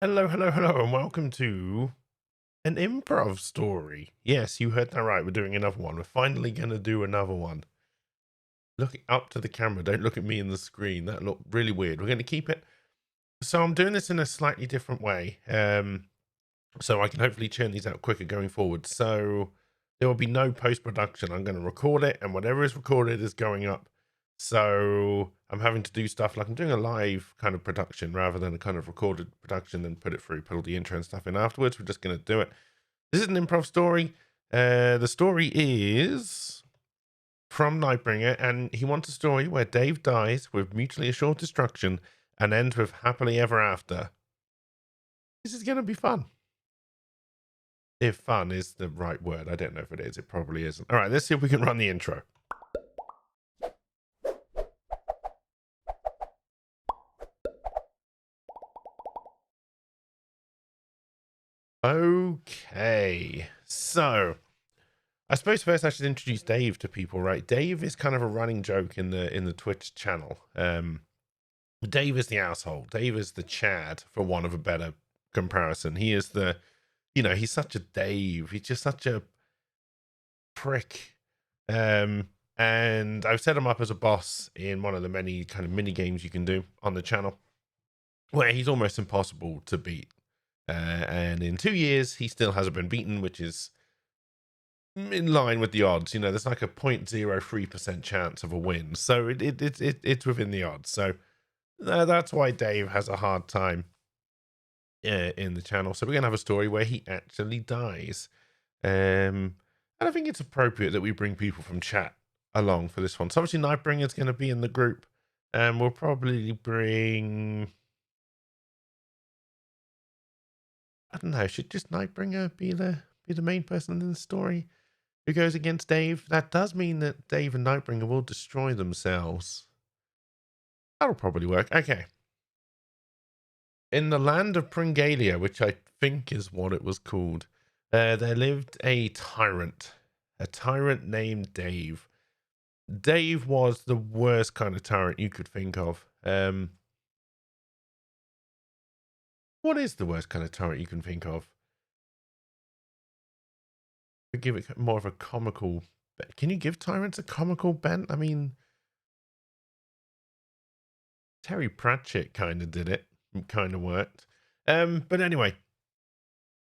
Hello, hello, hello, and welcome to an improv story. Yes, you heard that right. We're doing another one. We're finally going to do another one. Look up to the camera. Don't look at me in the screen. That looked really weird. We're going to keep it. So I'm doing this in a slightly different way. So I can hopefully churn these out quicker going forward. So there will be no post-production. I'm going to record it, and whatever is recorded is going up. So I'm having to do stuff like I'm doing a live kind of production rather than a kind of recorded production and put it through, put all the intro and stuff in afterwards. We're just going to do it. This is an improv story. The story is from Nightbringer, and he wants a story where Dave dies with mutually assured destruction and ends with happily ever after. This is going to be fun. If fun is the right word. I don't know if it is. It probably isn't. All right, let's see if we can run the intro. Okay, so I suppose first I should introduce Dave to people, right? Dave is kind of a running joke in the Twitch channel. Dave is the asshole. Dave is the Chad, for want of a better comparison. He is the, he's such a Dave. He's just such a prick. And I've set him up as a boss in one of the many kind of mini games you can do on the channel, where he's almost impossible to beat. And in 2 years, he still hasn't been beaten, which is in line with the odds. There's like a 0.03% chance of a win. So it's within the odds. So that's why Dave has a hard time in the channel. So we're going to have a story where he actually dies. And I think it's appropriate that we bring people from chat along for this one. So obviously Nightbringer's going to be in the group. And we'll probably bring... I don't know. Should just Nightbringer be the main person in the story who goes against Dave? That does mean that Dave and Nightbringer will destroy themselves. That'll probably work. Okay. In the land of Pringalia, which I think is what it was called, there lived a tyrant named Dave. Dave was the worst kind of tyrant you could think of. What is the worst kind of tyrant you can think of? We give it more of a comical bent. Can you give tyrants a comical bent? I mean, Terry Pratchett kind of did it. Kind of worked. But anyway,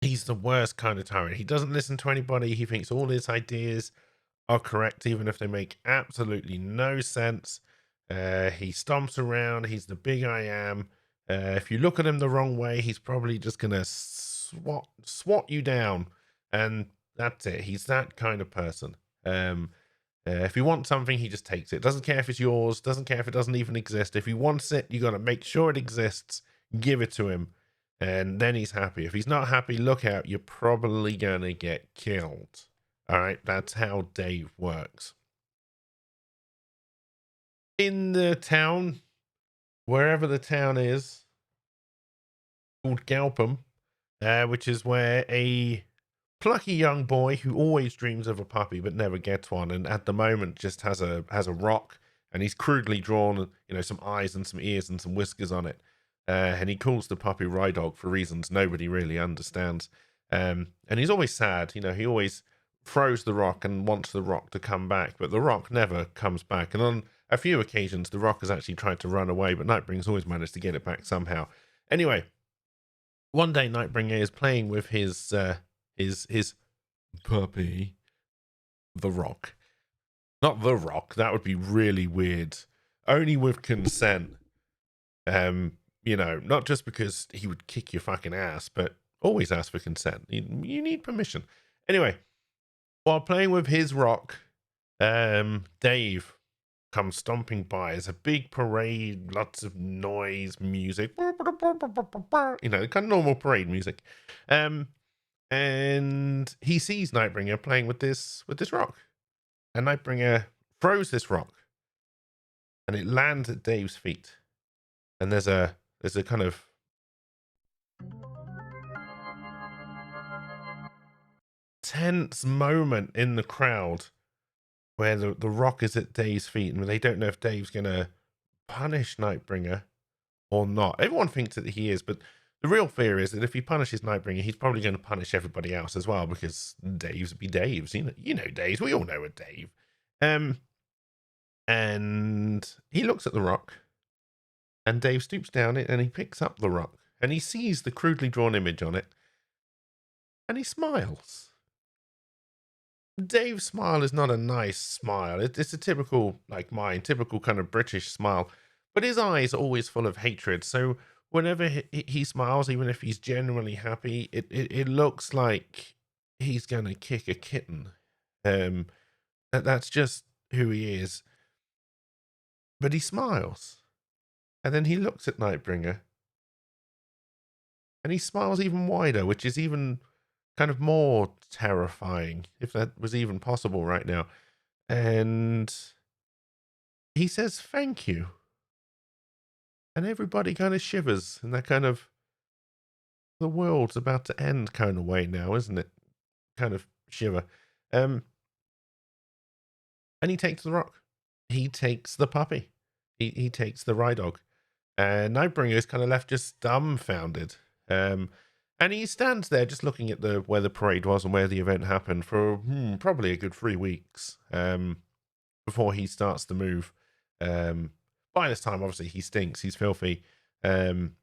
he's the worst kind of tyrant. He doesn't listen to anybody. He thinks all his ideas are correct, even if they make absolutely no sense. He stomps around. He's the big I am. If you look at him the wrong way, he's probably just going to swat you down. And that's it. He's that kind of person. If he wants something, he just takes it. Doesn't care if it's yours. Doesn't care if it doesn't even exist. If he wants it, you got to make sure it exists. Give it to him. And then he's happy. If he's not happy, look out. You're probably going to get killed. All right, that's how Dave works. In the town, wherever the town is, called Galpham, which is where a plucky young boy who always dreams of a puppy but never gets one, and at the moment just has a rock, and he's crudely drawn, some eyes and some ears and some whiskers on it, and he calls the puppy Rydog for reasons nobody really understands. And he's always sad. He always throws the rock and wants the rock to come back, but the rock never comes back. And on a few occasions, the rock has actually tried to run away, but Nightbringer's always managed to get it back somehow. Anyway, one day Nightbringer is playing with his puppy, the rock. Not the rock. That would be really weird. Only with consent. Not just because he would kick your fucking ass, but always ask for consent. You need permission. Anyway, while playing with his rock, Dave comes stomping by. It's a big parade, lots of noise, music, kind of normal parade music. And he sees Nightbringer playing with this rock, and Nightbringer throws this rock, and it lands at Dave's feet. And there's a kind of tense moment in the crowd where the rock is at Dave's feet, and they don't know if Dave's going to punish Nightbringer or not. Everyone thinks that he is, but The real fear is that if he punishes Nightbringer, he's probably going to punish everybody else as well, because Dave's be Dave's. You know Dave's. We all know a Dave. And he looks at the rock, and Dave stoops down it, and he picks up the rock, and he sees the crudely drawn image on it, and he smiles. Dave's smile is not a nice smile. It's a typical, like mine, typical kind of British smile. But his eyes are always full of hatred. So whenever he smiles, even if he's genuinely happy, it looks like he's going to kick a kitten. That's just who he is. But he smiles. And then he looks at Nightbringer. And he smiles even wider, which is even kind of more terrifying, if that was even possible right now. And he says, "Thank you." And everybody kind of shivers in that kind of, the world's about to end kind of way now, isn't it? Kind of shiver. And he takes the rock. He takes the puppy. He takes the Rye Dog. And Nightbringer is kind of left just dumbfounded. And he stands there just looking at where the parade was and where the event happened for probably a good 3 weeks before he starts to move. By this time, obviously, he stinks. He's filthy. And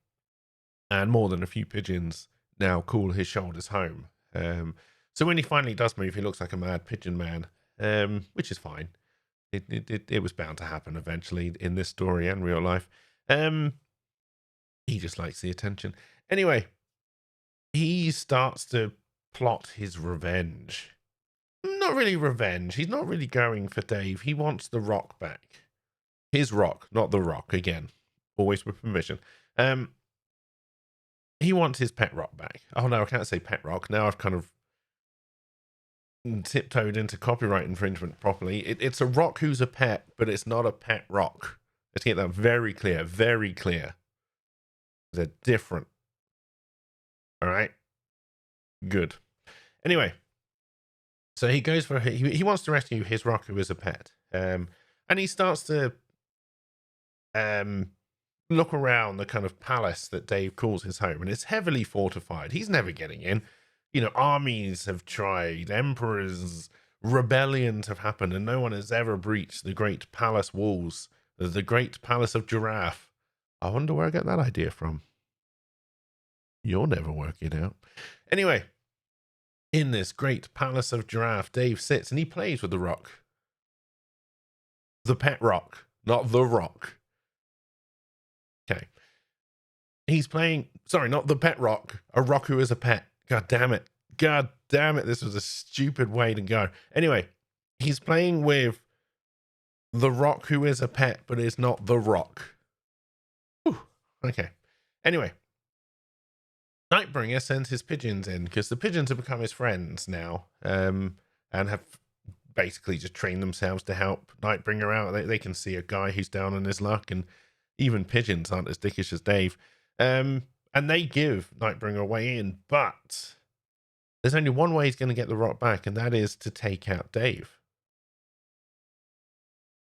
more than a few pigeons now call his shoulders home. So when he finally does move, he looks like a mad pigeon man, which is fine. It was bound to happen eventually in this story and real life. He just likes the attention. Anyway, he starts to plot his revenge. Not really revenge. He's not really going for Dave. He wants the rock back. His rock, not the rock, again. Always with permission. He wants his pet rock back. Oh, no, I can't say pet rock. Now I've kind of tiptoed into copyright infringement properly. It's a rock who's a pet, but it's not a pet rock. Let's get that very clear. Very clear. They're different. All right. Good. Anyway, so he goes for he wants to rescue his rock who is a pet. And he starts to look around the kind of palace that Dave calls his home, and it's heavily fortified. He's never getting in. You know, armies have tried, emperors, rebellions have happened, and no one has ever breached the great palace walls, the great palace of Giraffe. I wonder where I got that idea from. You'll never work it out. Anyway, in this great palace of Giraffe, Dave sits and he plays with the rock. The pet rock, not the rock. Okay. He's playing, sorry, not the pet rock, a rock who is a pet. God damn it. God damn it. This was a stupid way to go. Anyway, he's playing with the rock who is a pet, but is not the rock. Whew. Okay. Anyway, Nightbringer sends his pigeons in because the pigeons have become his friends now, and have basically just trained themselves to help Nightbringer out. They can see a guy who's down on his luck, and even pigeons aren't as dickish as Dave. And they give Nightbringer a way in, but there's only one way he's going to get the rock back, and that is to take out Dave.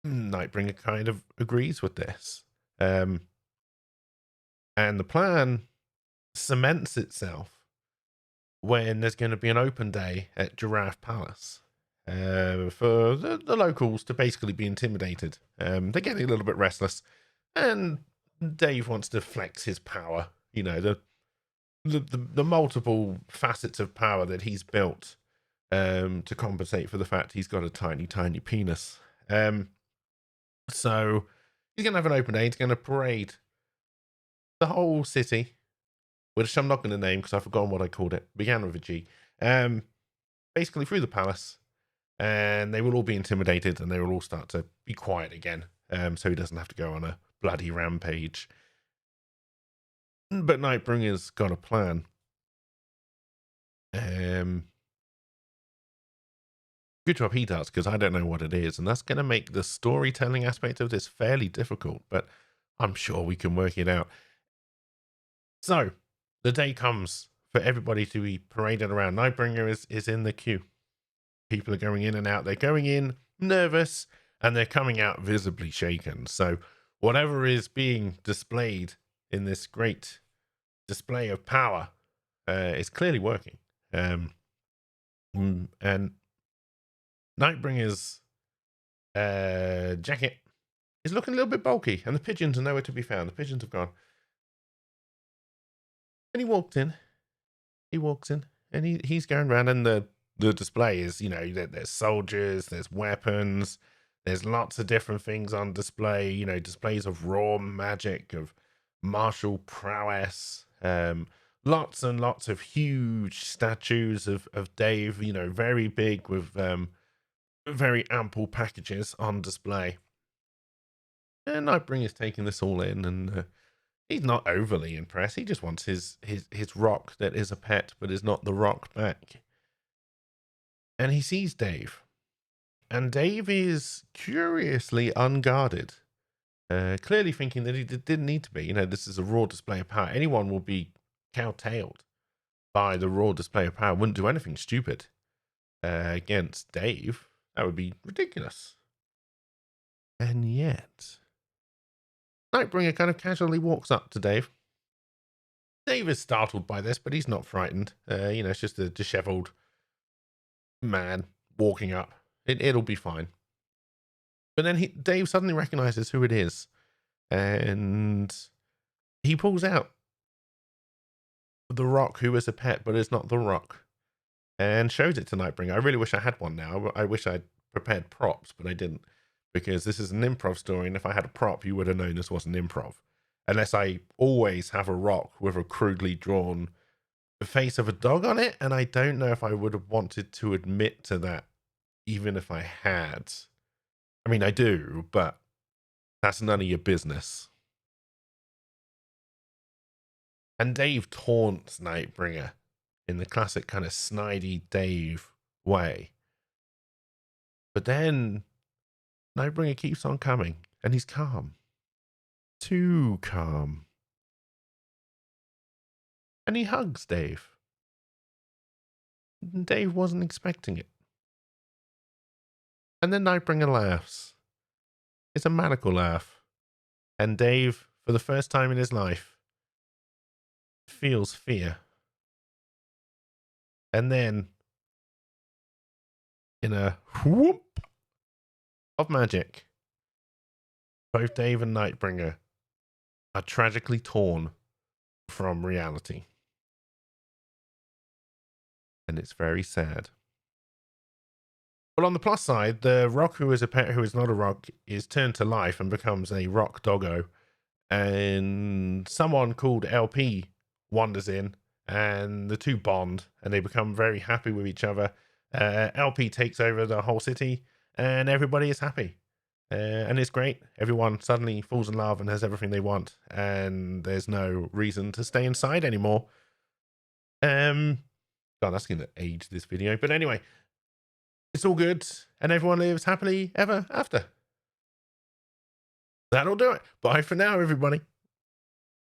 Nightbringer kind of agrees with this. And the plan cements itself when there's going to be an open day at Giraffe Palace for the locals to basically be intimidated. They're getting a little bit restless, and Dave wants to flex his power. You know, the multiple facets of power that he's built to compensate for the fact he's got a tiny, tiny penis. So he's going to have an open day. He's going to parade the whole city, which I'm not going to name because I've forgotten what I called it. Began with a G. Basically through the palace, and they will all be intimidated, and they will all start to be quiet again, so he doesn't have to go on a bloody rampage. But Nightbringer's got a plan. Good job he does, because I don't know what it is, and that's going to make the storytelling aspect of this fairly difficult, but I'm sure we can work it out. So, the day comes for everybody to be paraded around. Nightbringer is in the queue. People are going in and out. They're going in nervous, and they're coming out visibly shaken. So, whatever is being displayed in this great display of power is clearly working. And Nightbringer's jacket is looking a little bit bulky, and the pigeons are nowhere to be found. The pigeons have gone. And he walks in, and he's going around, and the display is, there's soldiers, there's weapons, there's lots of different things on display, displays of raw magic, of martial prowess, lots and lots of huge statues of Dave, very big with very ample packages on display. And Nightbringer's taking this all in, and he's not overly impressed. He just wants his rock that is a pet, but is not the rock back. And he sees Dave. And Dave is curiously unguarded. Clearly thinking that he didn't need to be. This is a raw display of power. Anyone will be cowtailed by the raw display of power. Wouldn't do anything stupid against Dave. That would be ridiculous. And yet, Nightbringer kind of casually walks up to Dave. Dave is startled by this, but he's not frightened. It's just a disheveled man walking up. It'll be fine. But then Dave suddenly recognizes who it is, and he pulls out the rock, who is a pet, but is not the rock, and shows it to Nightbringer. I really wish I had one now. I wish I'd prepared props, but I didn't, because this is an improv story, and if I had a prop, you would have known this wasn't improv. Unless I always have a rock with a crudely drawn face of a dog on it, and I don't know if I would have wanted to admit to that, even if I had. I mean, I do, but that's none of your business. And Dave taunts Nightbringer in the classic kind of snidey Dave way. But then Nightbringer keeps on coming, and he's calm. Too calm. And he hugs Dave. And Dave wasn't expecting it. And then Nightbringer laughs. It's a maniacal laugh. And Dave, for the first time in his life, feels fear. And then, in a whoop of magic, both Dave and Nightbringer are tragically torn from reality. And it's very sad. But on the plus side, the rock who is a pet who is not a rock is turned to life and becomes a rock doggo. And someone called LP wanders in, and the two bond, and they become very happy with each other. LP takes over the whole city, and everybody is happy. And it's great. Everyone suddenly falls in love and has everything they want, and there's no reason to stay inside anymore. God, that's going to age this video. But anyway, it's all good, and everyone lives happily ever after. That'll do it. Bye for now, everybody.